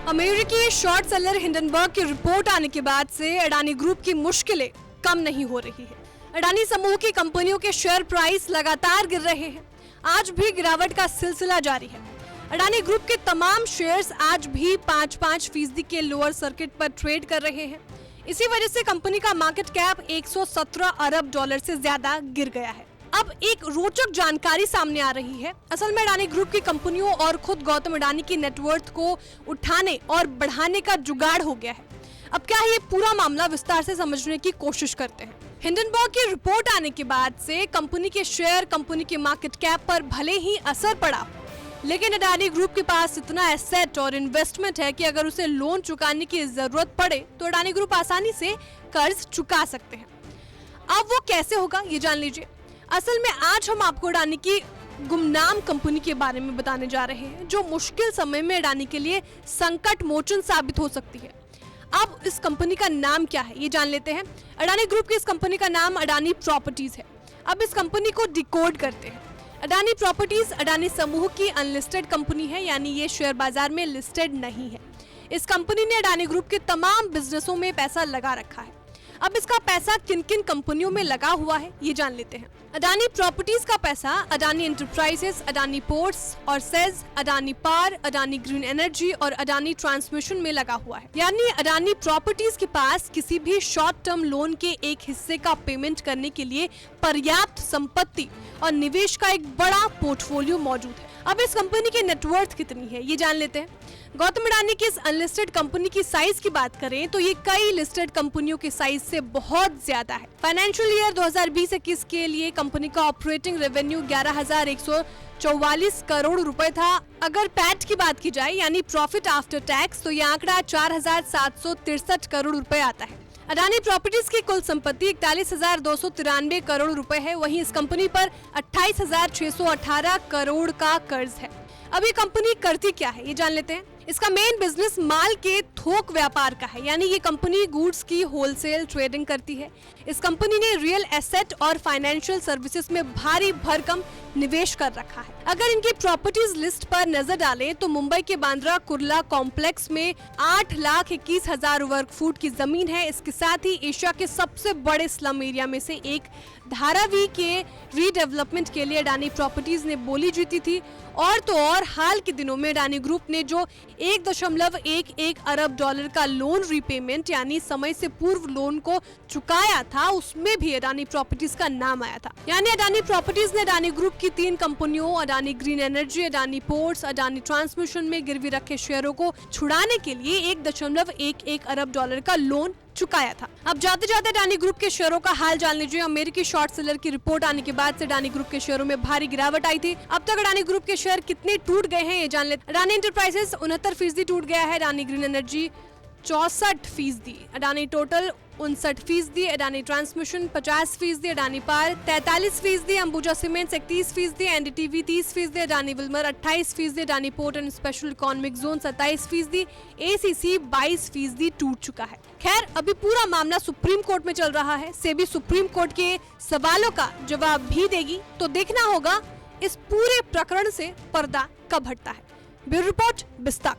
अमेरिकी short seller Hindenburg की report आने के बाद से अडानी ग्रुप की मुश्किलें कम नहीं हो रही है। अडानी समूह की कंपनियों के शेयर प्राइस लगातार गिर रहे हैं। आज भी गिरावट का सिलसिला जारी है। अडानी ग्रुप के तमाम शेयर्स आज भी 5% के लोअर सर्किट पर ट्रेड कर रहे हैं। इसी वजह से कंपनी का मार्केट कैप 117 अरब डॉलर से ज्यादा गिर गया है। अब एक रोचक जानकारी सामने आ रही है। असल में अडानी ग्रुप की कंपनियों और खुद गौतम अडानी की नेटवर्थ को उठाने और बढ़ाने का जुगाड़ हो गया है। अब क्या है ये पूरा मामला, विस्तार से समझने की कोशिश करते हैं। हिंडनबर्ग की रिपोर्ट आने के बाद से कंपनी के शेयर, कंपनी के मार्केट कैप पर भले ही असर पड़ा, लेकिन अडानी ग्रुप के पास इतना एसेट और इन्वेस्टमेंट है कि अगर उसे लोन चुकाने की जरूरत पड़े तो अडानी ग्रुप आसानी से कर्ज चुका सकते हैं। अब वो कैसे होगा ये जान लीजिए। असल में आज हम आपको अडानी की गुमनाम कंपनी के बारे में बताने जा रहे हैं, जो मुश्किल समय में अडानी के लिए संकट मोचन साबित हो सकती है। अब इस कंपनी का नाम क्या है ये जान लेते हैं। अडानी ग्रुप की इस कंपनी का नाम अडानी प्रॉपर्टीज है। अब इस कंपनी को डिकोड करते हैं। अडानी प्रॉपर्टीज अडानी समूह की अनलिस्टेड कंपनी है, यानी ये शेयर बाजार में लिस्टेड नहीं है। इस कंपनी ने अडानी ग्रुप के तमाम बिजनेसों में पैसा लगा रखा है। अब इसका पैसा किन किन कंपनियों में लगा हुआ है ये जान लेते हैं। अडानी प्रॉपर्टीज का पैसा अडानी एंटरप्राइजेस, अडानी पोर्ट्स और says, Adani power, Adani green energy और अडानी ट्रांसमिशन में लगा हुआ है। यानी अडानी प्रॉपर्टीज के पास किसी भी शॉर्ट टर्म लोन के एक हिस्से का पेमेंट करने के लिए पर्याप्त संपत्ति और निवेश का एक बड़ा पोर्टफोलियो मौजूद है। अब इस कंपनी की नेटवर्थ कितनी है ये जान लेते हैं। गौतम अडानी की इस अनलिस्टेड कंपनी की साइज की बात करें तो ये कई लिस्टेड कंपनियों के साइज से बहुत ज्यादा है। फाइनेंशियल ईयर 2020-21 के लिए कंपनी का ऑपरेटिंग रेवेन्यू 11,144 करोड़ रुपए था। अगर पैट की बात की जाए यानी प्रॉफिट आफ्टर टैक्स, तो ये आंकड़ा 4,763 करोड़ रुपए आता है। अडानी प्रॉपर्टीज की कुल संपत्ति 41,293 करोड़ रुपए है। वहीं इस कंपनी पर 28,618 करोड़ का कर्ज है। अब ये कंपनी करती क्या है ये जान लेते हैं। इसका मेन बिजनेस माल के थोक व्यापार का है, यानी ये कंपनी गुड्स की होलसेल ट्रेडिंग करती है। इस कंपनी ने रियल एसेट और फाइनेंशियल सर्विसेज में भारी भरकम निवेश कर रखा है। अगर इनकी प्रॉपर्टीज लिस्ट पर नजर डालें तो मुंबई के बांद्रा कुर्ला कॉम्प्लेक्स में 8,21,000 वर्ग फुट की जमीन है। इसके साथ ही एशिया के सबसे बड़े स्लम एरिया में से एक धारावी के रीडेवलपमेंट के लिए अडानी प्रॉपर्टीज ने बोली जीती थी। और तो और हाल के दिनों में अडानी ग्रुप ने जो 1.11 अरब डॉलर का लोन रीपेमेंट यानी समय से पूर्व लोन को चुकाया था, उसमें भी अडानी प्रॉपर्टीज का नाम आया था। यानी अडानी प्रॉपर्टीज ने अडानी ग्रुप की 3 कंपनियों Adani green energy, Adani ports, Adani transmission में गिरवी रखे शेयरों को छुड़ाने के लिए 1.11 अरब डॉलर का लोन चुकाया था। अब जाते जाते अडानी ग्रुप के शेयरों का हाल जान लीजिए। अमेरिकी शॉर्ट सेलर की रिपोर्ट आने के बाद से अडानी ग्रुप के शेयरों में भारी गिरावट आई थी। अब तक अडानी ग्रुप के शेयर कितने टूट गए हैं ये जान लेते। अडानी एंटरप्राइजेस 69% टूट गया है, Adani green energy 64%, Adani total 59%, Adani transmission 50%, Adani power 43%, Ambuja cements 31%, NDTV 30%, Adani Wilmer 28%, Adani port and special economic zone 27%, ACC 22% टूट चुका है। खैर, अभी पूरा मामला सुप्रीम कोर्ट में चल रहा है। सेबी सुप्रीम कोर्ट के सवालों का जवाब भी देगी, तो देखना होगा इस पूरे प्रकरण से पर्दा कब हटता है। Bureau report, बिस्तक।